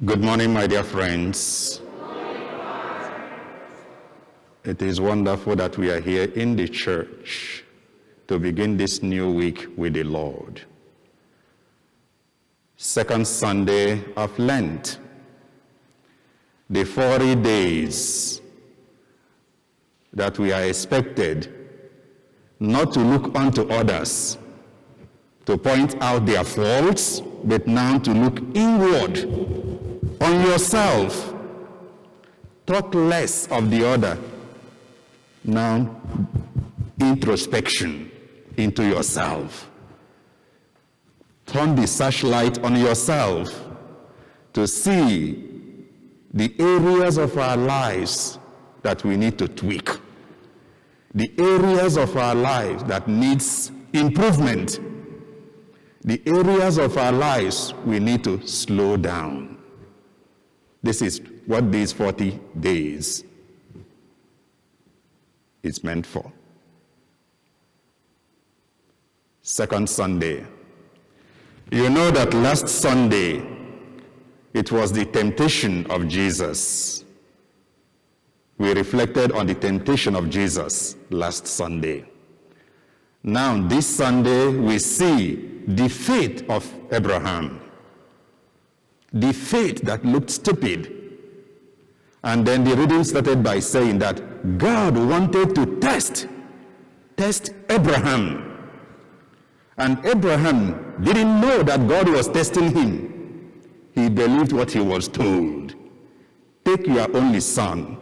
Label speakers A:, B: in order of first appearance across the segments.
A: Good morning, my dear friends. It is wonderful that we are here in the church to begin this new week with the Lord. Second Sunday of Lent, the 40 days that we are expected not to look unto others, to point out their faults, but now to look inward on yourself. Talk less of the other. Now, introspection into yourself. Turn the searchlight on yourself to see the areas of our lives that we need to tweak. The areas of our lives that needs improvement. The areas of our lives we need to slow down. This is what these 40 days is meant for. Second Sunday. You know that last Sunday, it was the temptation of Jesus. We reflected on the temptation of Jesus last Sunday. Now, this Sunday, we see the faith of Abraham. The faith that looked stupid. And then the reading started by saying that God wanted to test Abraham. And Abraham didn't know that God was testing him. He believed what he was told. Take your only son.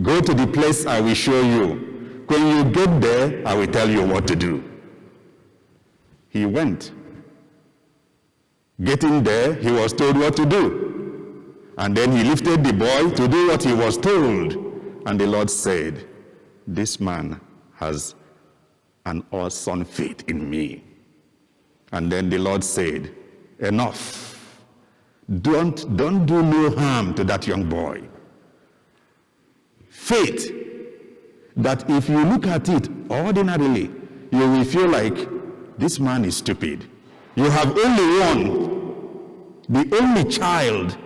A: Go to the place I will show you. When you get there, I will tell you what to do. He went. Getting there, he was told what to do. And then he lifted the boy to do what he was told. And the Lord said, this man has an awesome faith in me. And then the Lord said, enough. Don't do no harm to that young boy. Faith that if you look at it ordinarily, you will feel like this man is stupid. You have only one, the only child,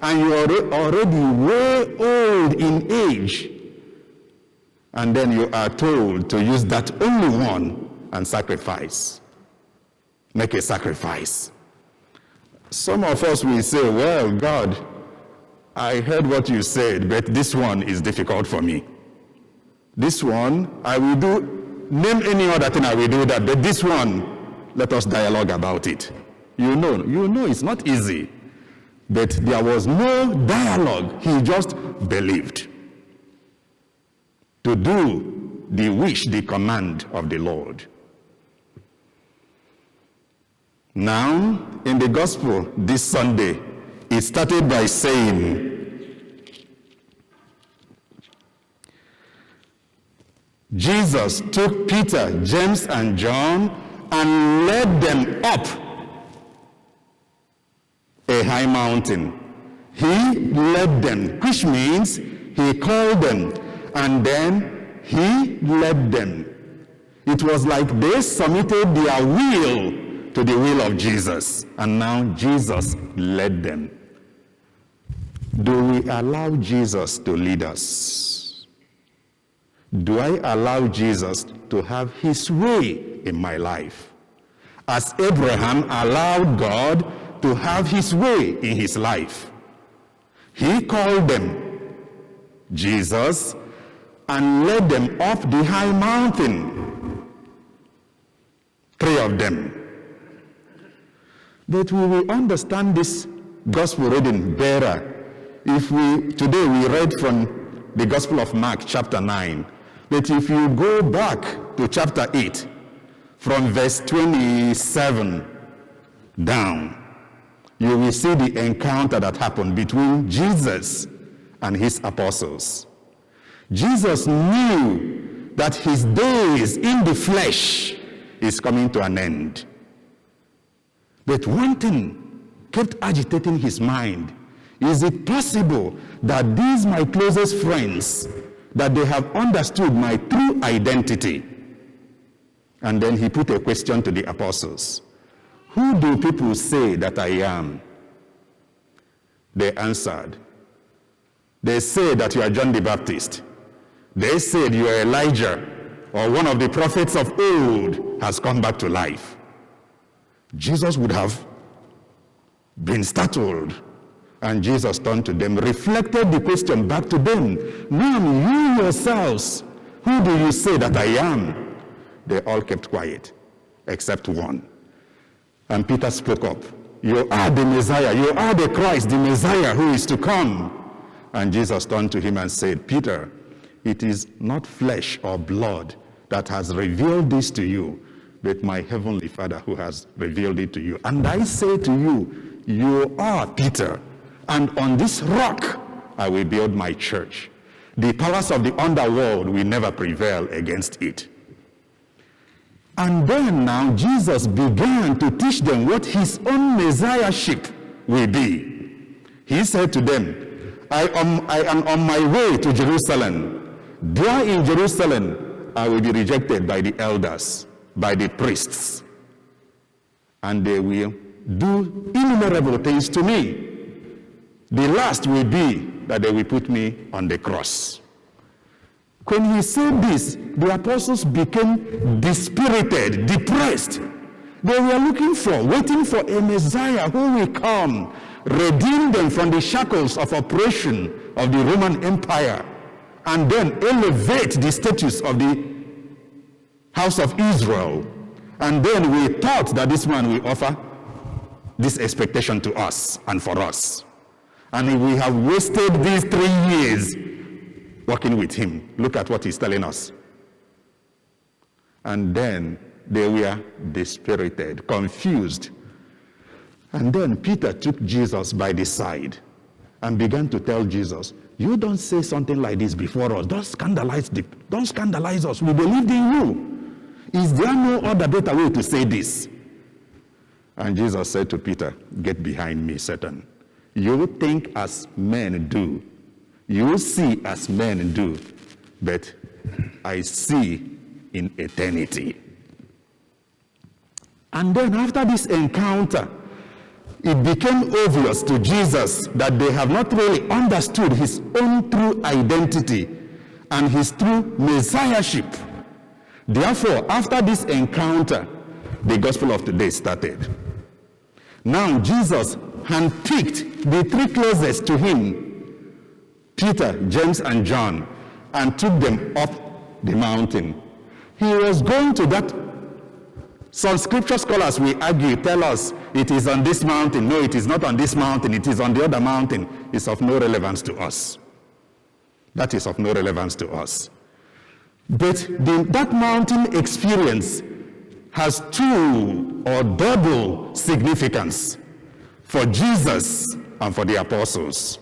A: and you are already way old in age. And then you are told to use that only one and sacrifice. Make a sacrifice. Some of us will say, well, God, I heard what you said, but this one is difficult for me. This one, I will do, name any other thing I will do that, but this one, let us dialogue about it. You know it's not easy. But there was no dialogue. He just believed. To do the wish, the command of the Lord. Now, in the gospel this Sunday, it started by saying, Jesus took Peter, James, and John and led them up a high mountain. He led them, which means he called them, and then he led them. It was like they submitted their will to the will of Jesus, and now Jesus led them. Do we allow Jesus to lead us? Do I allow Jesus to have his way in my life? As Abraham allowed God to have his way in his life. He called them, Jesus, and led them up the high mountain. 3 of them. But we will understand this gospel reading better if today we read from the Gospel of Mark chapter 9. But if you go back to chapter 8, from verse 27 down, you will see the encounter that happened between Jesus and his apostles. Jesus knew that his days in the flesh is coming to an end. But one thing kept agitating his mind. Is it possible that these my closest friends, that they have understood my true identity? And then he put a question to the apostles. Who do people say that I am? They answered. They say that you are John the Baptist. They said you are Elijah, or one of the prophets of old has come back to life. Jesus would have been startled. And Jesus turned to them, reflected the question back to them. Now you yourselves, who do you say that I am? They all kept quiet, except one. And Peter spoke up. You are the Messiah. You are the Christ, the Messiah who is to come. And Jesus turned to him and said, Peter, it is not flesh or blood that has revealed this to you, but my heavenly Father who has revealed it to you. And I say to you, you are Peter, and on this rock I will build my church. The powers of the underworld will never prevail against it. And then now Jesus began to teach them what his own messiahship will be. He said to them, I am on my way to Jerusalem. There in Jerusalem, I will be rejected by the elders, by the priests. And they will do innumerable things to me. The last will be that they will put me on the cross. When he said this, the apostles became dispirited, depressed. They were waiting for a Messiah who will come, redeem them from the shackles of oppression of the Roman Empire, and then elevate the status of the house of Israel. And then we thought that this man will offer this expectation to us and for us. And we have wasted these 3 years working with him. Look at what he's telling us. And then they were dispirited, confused. And then Peter took Jesus by the side and began to tell Jesus, you don't say something like this before us. Don't scandalize us. We believed in you. Is there no other better way to say this? And Jesus said to Peter, get behind me, Satan. You think as men do. You see as men do. But I see in eternity. And then after this encounter, it became obvious to Jesus that they have not really understood his own true identity and his true messiahship. Therefore, after this encounter, the gospel of today started. Now, Jesus handpicked the 3 closest to him, Peter, James, and John, and took them up the mountain. He was going to that. Some scripture scholars will argue, tell us it is on this mountain. No, it is not on this mountain. It is on the other mountain. It's of no relevance to us. That is of no relevance to us. But that mountain experience has 2 or double significance for Jesus and for the apostles.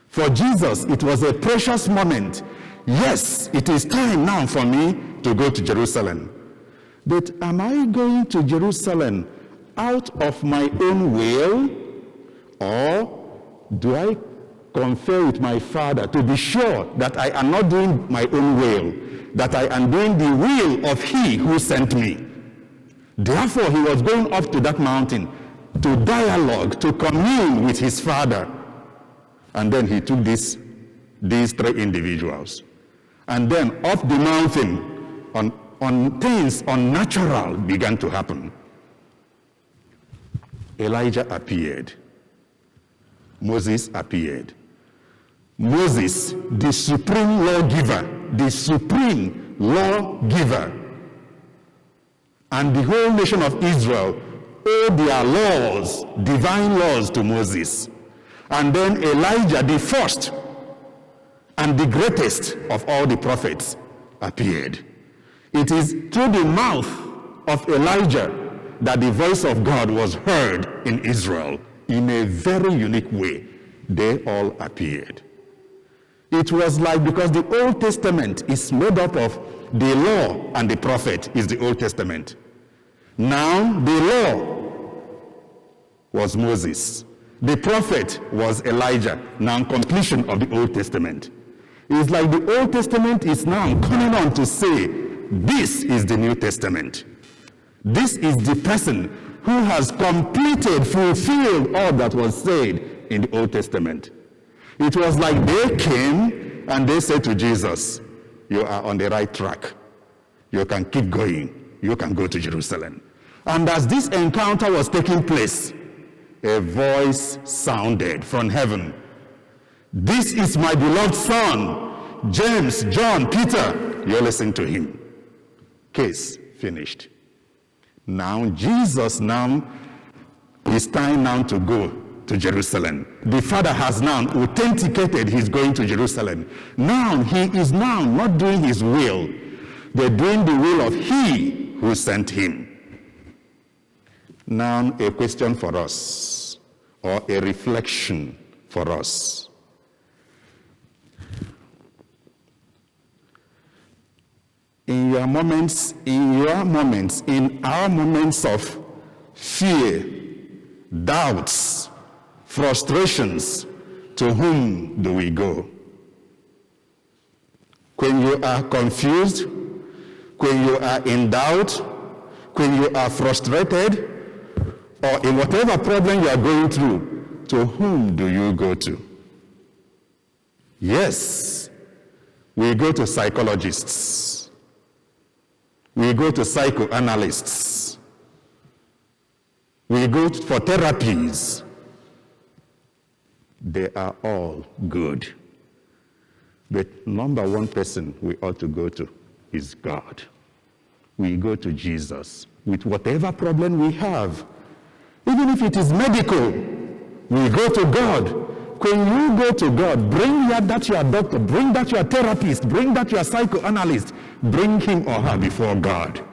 A: For Jesus, it was a precious moment. Yes, it is time now for me to go to Jerusalem. But am I going to Jerusalem out of my own will? Or do I confer with my Father to be sure that I am not doing my own will, that I am doing the will of he who sent me? Therefore, he was going up to that mountain to dialogue, to commune with his Father. And then he took these 3 individuals. And then up the mountain, on things unnatural began to happen. Elijah appeared. Moses appeared. Moses, the supreme lawgiver, and the whole nation of Israel owed their laws, divine laws, to Moses. And then Elijah, the first and the greatest of all the prophets, appeared. It is through the mouth of Elijah that the voice of God was heard in Israel in a very unique way. They all appeared. It was like, because the Old Testament is made up of the law and the prophet is the Old Testament. Now the law was Moses. The prophet was Elijah. Now completion of the Old Testament. It's like the Old Testament is now coming on to say, this is the New Testament. This is the person who has completed, fulfilled all that was said in the Old Testament. It was like they came and they said to Jesus, you are on the right track. You can keep going. You can go to Jerusalem. And as this encounter was taking place, a voice sounded from heaven. This is my beloved son, James, John, Peter. You listen to him. Case finished. Now Jesus it's time now to go to Jerusalem. The Father has now authenticated he's going to Jerusalem. Now he is now not doing his will. They're doing the will of he who sent him. Now a question for us, or a reflection for us. In our moments, in our moments of fear, doubts, frustrations, to whom do we go? When you are confused, when you are in doubt, when you are frustrated, or in whatever problem you are going through, to whom do you go to? Yes, we go to psychologists. We go to psychoanalysts. We go for therapies. They are all good. But number one person we ought to go to is God. We go to Jesus with whatever problem we have. Even if it is medical, we go to God. When you go to God, bring that your doctor, bring that your therapist, bring that your psychoanalyst, bring him or her before God.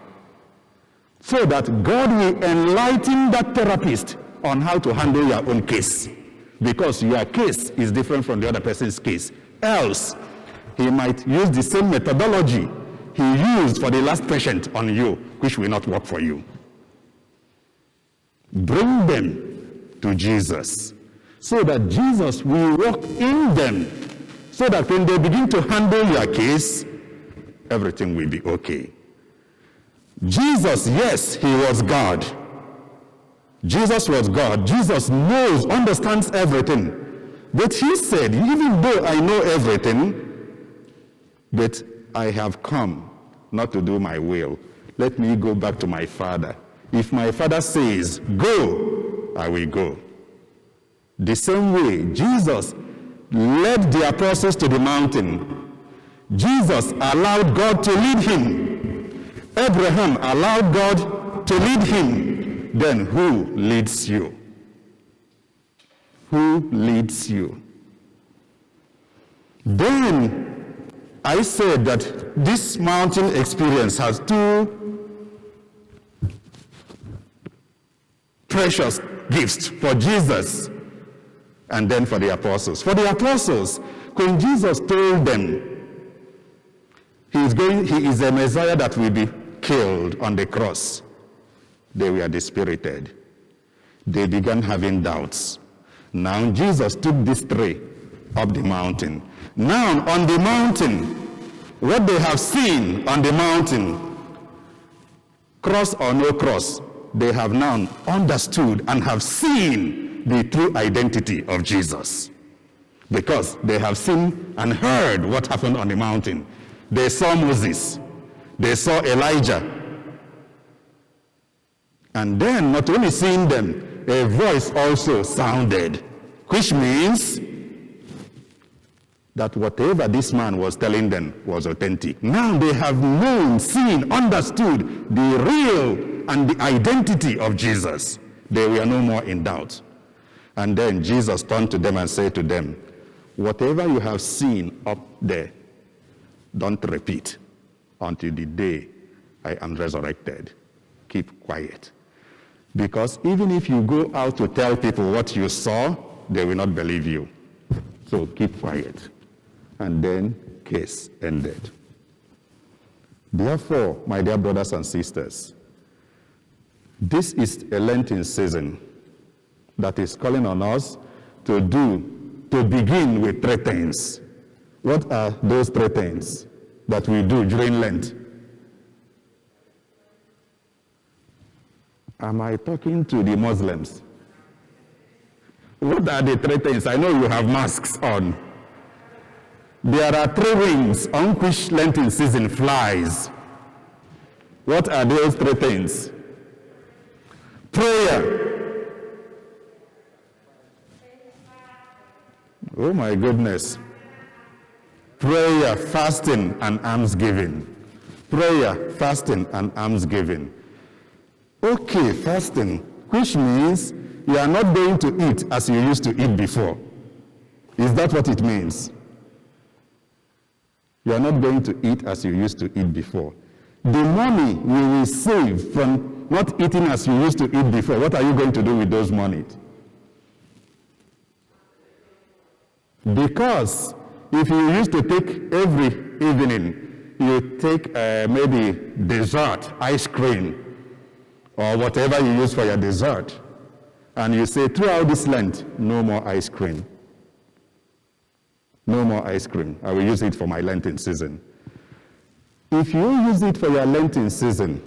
A: So that God will enlighten that therapist on how to handle your own case. Because your case is different from the other person's case. Else, he might use the same methodology he used for the last patient on you, which will not work for you. Bring them to Jesus, so that Jesus will work in them, so that when they begin to handle your case, everything will be okay. Jesus, yes, he was God. Jesus was God. Jesus knows, understands everything. But he said, even though I know everything, but I have come not to do my will. Let me go back to my Father. If my Father says, go, I will go. The same way, Jesus led the apostles to the mountain. Jesus allowed God to lead him. Abraham allowed God to lead him. Then who leads you? Who leads you? Then I said that this mountain experience has two precious gifts for Jesus and then for the apostles. For the apostles, when Jesus told them he is a Messiah that will be killed on the cross, they were dispirited. They began having doubts. Now Jesus took these three up the mountain. Now on the mountain, what they have seen on the mountain, cross or no cross, they have now understood and have seen the true identity of Jesus. Because they have seen and heard what happened on the mountain. They saw Moses. They saw Elijah. And then, not only seeing them, a voice also sounded, which means that whatever this man was telling them was authentic. Now they have known, seen, understood the real and the identity of Jesus. They were no more in doubt. And then Jesus turned to them and said to them, whatever you have seen up there, don't repeat until the day I am resurrected. Keep quiet. Because even if you go out to tell people what you saw, they will not believe you. So keep quiet. And then case ended. Therefore, my dear brothers and sisters, this is a Lenten season that is calling on us to begin with 3 things. What are those 3 things that we do during Lent? Am I talking to the Muslims? What are the three things? I know you have masks on. There are three wings on which Lenten season flies. What are those three things? Prayer. Oh my goodness. Prayer, fasting, and almsgiving. Prayer, fasting, and almsgiving. Okay, fasting, which means you are not going to eat as you used to eat before. Is that what it means? You are not going to eat as you used to eat before. The money you will save from not eating as you used to eat before, what are you going to do with those money? Because if you used to take every evening, you take maybe dessert, ice cream, or whatever you use for your dessert, and you say throughout this Lent, no more ice cream. No more ice cream. I will use it for my Lenten season. If you use it for your Lenten season,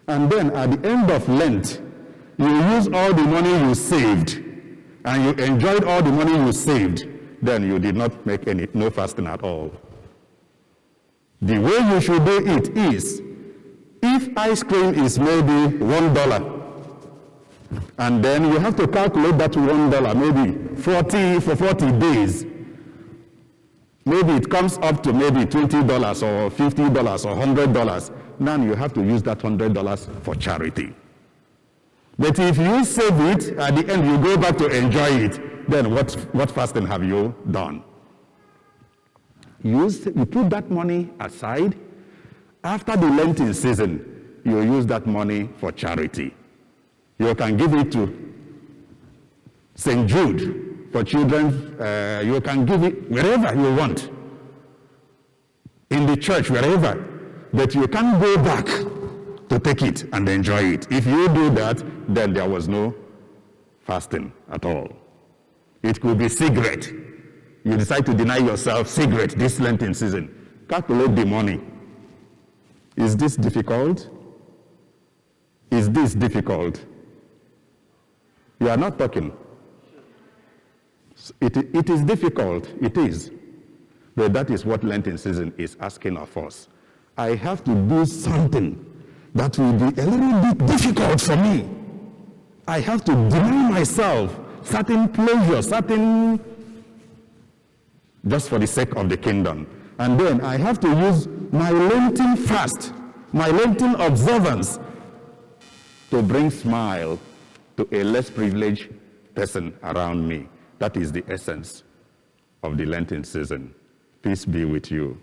A: and then at the end of Lent, you use all the money you saved, and you enjoyed all the money you saved, then you did not make no fasting at all. The way you should do it is, if ice cream is maybe $1, and then you have to calculate that $1, maybe 40 days. Maybe it comes up to maybe $20 or $50 or $100. Now you have to use that $100 for charity. But if you save it, at the end you go back to enjoy it, then what fasting have you done? You put that money aside. After the Lenten season, you use that money for charity. You can give it to St. Jude for children. You can give it wherever you want. In the church, wherever. But you can't go back to take it and enjoy it. If you do that, then there was no fasting at all. It could be cigarette. You decide to deny yourself cigarette this Lenten season. Calculate the money. Is this difficult? Is this difficult? You are not talking. It is difficult. It is. But that is what Lenten season is asking of us. I have to do something that will be a little bit difficult for me. I have to deny myself certain pleasure, just for the sake of the kingdom. And then I have to use my Lenten fast, my Lenten observance, to bring smile to a less privileged person around me. That is the essence of the Lenten season. Peace be with you.